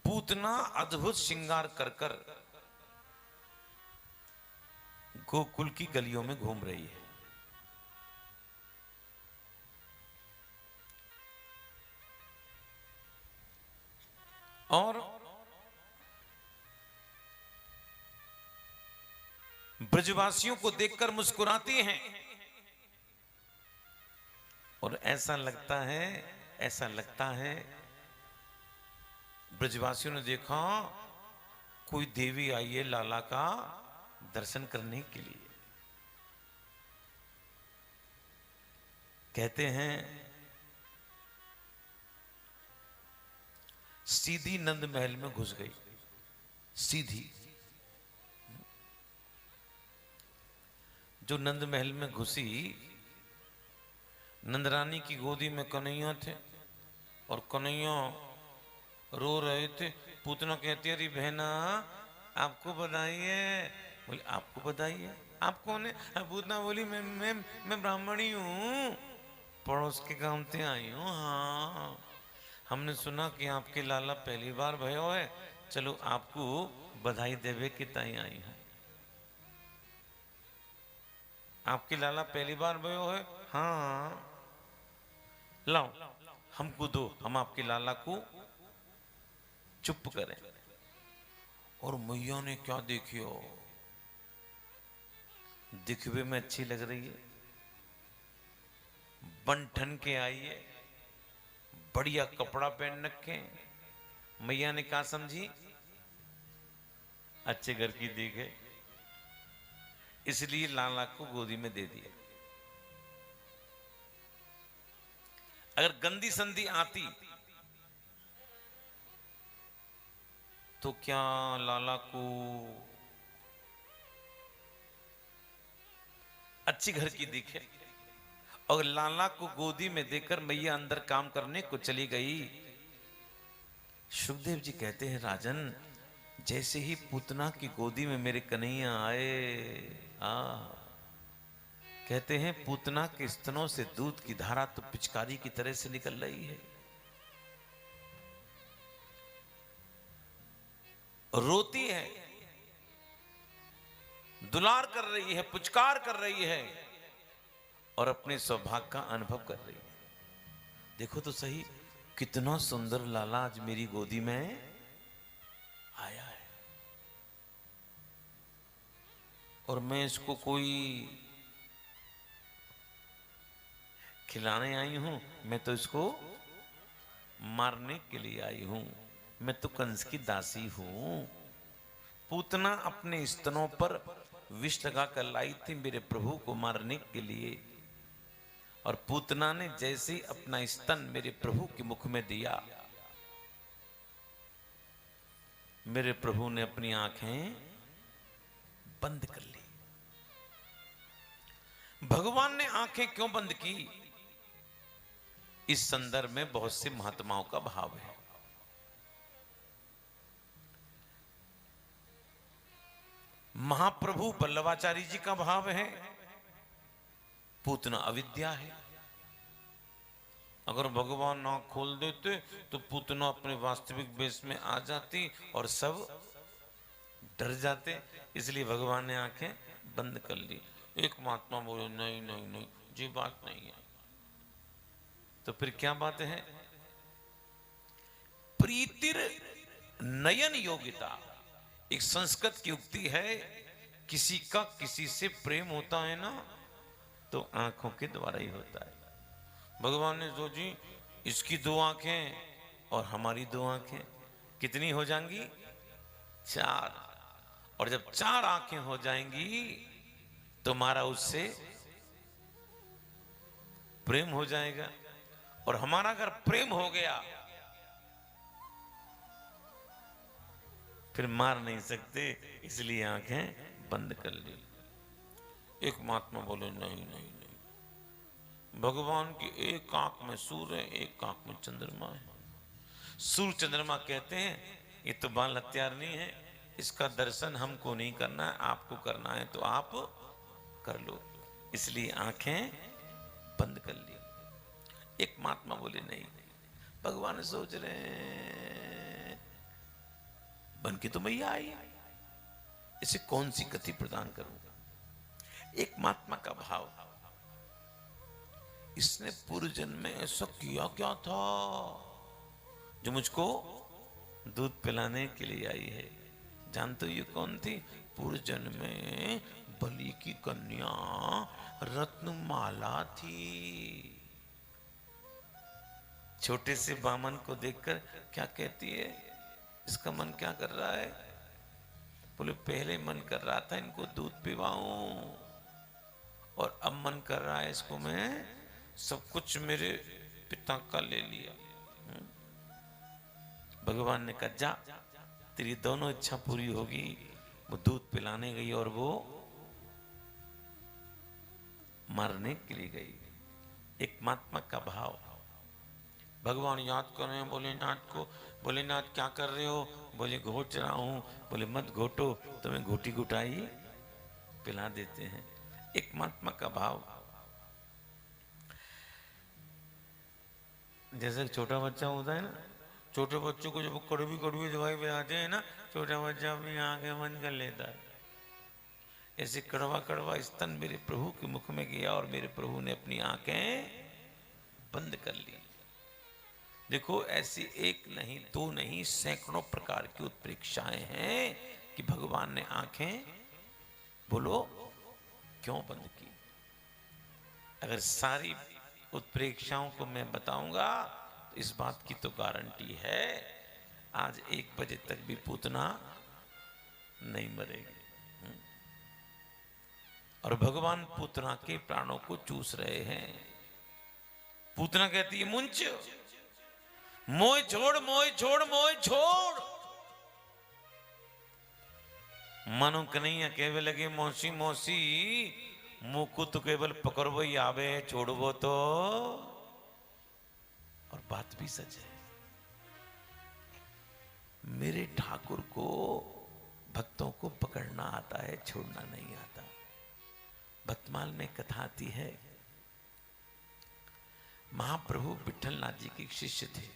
पूतना अद्भुत श्रृंगार कर कर गोकुल की गलियों में घूम रही है। और ब्रजवासियों को देखकर मुस्कुराती हैं और ऐसा लगता है ब्रजवासियों ने देखा कोई देवी आई है लाला का दर्शन करने के लिए। कहते हैं सीधी नंद महल में घुस गई, सीधी। जो नंद महल में घुसी, नंदरानी की गोदी में कन्हैया थे और कन्हैया रो रहे थे। पूतना कहती है अरे बहना आपको बधाई है। बोले आपको बधाई है, आप कौन है? पूतना बोली मैं ब्राह्मणी हूँ, पड़ोस के गांव से आई हूँ। हाँ हमने सुना कि आपके लाला पहली बार भयो है, चलो आपको बधाई देवे की ताई आई हूँ। आपके लाला पहली बार भयो है? हाँ लाओ हमको दो, हम आपके लाला को चुप करें। और मैया ने क्या देखियो, दिखवे में अच्छी लग रही है, बन ठन के आई है, बढ़िया कपड़ा पहन रखे। मैया ने क्या समझी, अच्छे घर की दिखे, इसलिए लाला को गोदी में दे दिया। अगर गंदी संधि आती तो क्या लाला को अच्छी घर की दिखे, और लाला को गोदी में देकर मैया अंदर काम करने को चली गई। सुखदेव जी कहते हैं राजन, जैसे ही पूतना की गोदी में मेरे कन्हैया आए, कहते हैं पूतना के स्तनों से दूध की धारा तो पिचकारी की तरह से निकल रही है। रोती है, दुलार कर रही है, पुचकार कर रही है और अपने सौभाग्य का अनुभव कर रही है। देखो तो सही कितना सुंदर लाला आज मेरी गोदी में आया है, और मैं इसको कोई खिलाने आई हूं, मैं तो इसको मारने के लिए आई हूं, मैं तो कंस की दासी हूं। पूतना अपने स्तनों पर विष लगा कर लाई थी मेरे प्रभु को मारने के लिए, और पूतना ने जैसे ही अपना स्तन मेरे प्रभु के मुख में दिया, मेरे प्रभु ने अपनी आंखें बंद कर ली। भगवान ने आंखें क्यों बंद की, इस संदर्भ में बहुत से महात्माओं का भाव है। महाप्रभु वल्लभाचार्य जी का भाव है पूतना अविद्या है। अगर भगवान आंख खोल देते तो पूतना अपने वास्तविक वेश में आ जाती और सब डर जाते, इसलिए भगवान ने आंखें बंद कर ली। एक महात्मा बोले नहीं नहीं नहीं ये बात नहीं है। तो फिर क्या बात है? प्रीतिर नयन योगिता, एक संस्कृत की उक्ति है, किसी का किसी से प्रेम होता है ना तो आंखों के द्वारा ही होता है। भगवान ने सोची इसकी दो आंखें और हमारी दो आंखें कितनी हो जाएंगी? 4। और जब 4 आंखें हो जाएंगी तो हमारा उससे प्रेम हो जाएगा, और हमारा अगर प्रेम हो गया फिर मार नहीं सकते, इसलिए आंखें बंद कर ली। एक महात्मा बोले नहीं नहीं नहीं, भगवान की एक आंख में सूर्य है, एक आंख में चंद्रमा है। सूर्य चंद्रमा कहते हैं ये तो बाल हत्यार नहीं है, इसका दर्शन हमको नहीं करना है, आपको करना है तो आप कर लो, इसलिए आंखें बंद कर ली। एक महात्मा बोले नहीं, भगवान सोच रहे हैं बन के तो मैया आई, इसे कौन सी गति प्रदान करूंगा? एक महात्मा का भाव, इसने पूर्व जन्म में ऐसा किया क्या था जो मुझको दूध पिलाने के लिए आई है? जानते हो ये कौन थी? पूर्व जन्म में बलि की कन्या रत्नमाला थी। छोटे से बामन को देखकर क्या कहती है, इसका मन क्या कर रहा है? बोले पहले मन कर रहा था इनको दूध पिलाऊं, और अब मन कर रहा है इसको मैं सब कुछ मेरे पिता का ले लिया। भगवान ने कहा जा, तेरी दोनों इच्छा पूरी होगी। वो दूध पिलाने गई और वो मारने के लिए गई। एक महात्मा का भाव, भगवान याद कर रहे हैं भोलेनाथ को। भोलेनाथ क्या कर रहे हो? बोले घोट रहा हूं। बोले मत घोटो, तुम्हें घोटी घुटाई पिला देते हैं। एक महात्मा का भाव, जैसे छोटा बच्चा होता है ना, छोटे बच्चों को जब कड़वी कड़वी दवाई पिलाते हैं ना, छोटा बच्चा अपनी आंखें बंद कर लेता है। ऐसे कड़वा कड़वा स्तन मेरे प्रभु के मुख में गया और मेरे प्रभु ने अपनी आंखें बंद कर ली। देखो ऐसी एक नहीं, दो नहीं, सैकड़ों प्रकार की उत्प्रेक्षाएं हैं कि भगवान ने आंखें, बोलो क्यों बंद की? अगर सारी उत्प्रेक्षाओं को मैं बताऊंगा तो इस बात की तो गारंटी है आज 1 बजे तक भी पूतना नहीं मरेगी। और भगवान पूतना के प्राणों को चूस रहे हैं। पूतना कहती है मुंच मोय छोड़, मोय छोड़, मोय छोड़। मनु कन्हैया कहवे लगे मौसी मौसी मुकु तो केवल पकड़बो ही आवे, छोड़बो तो। और बात भी सच है, मेरे ठाकुर को भक्तों को पकड़ना आता है, छोड़ना नहीं आता। भक्तमाल में कथा आती है, महाप्रभु विठलनाथ जी के शिष्य थे।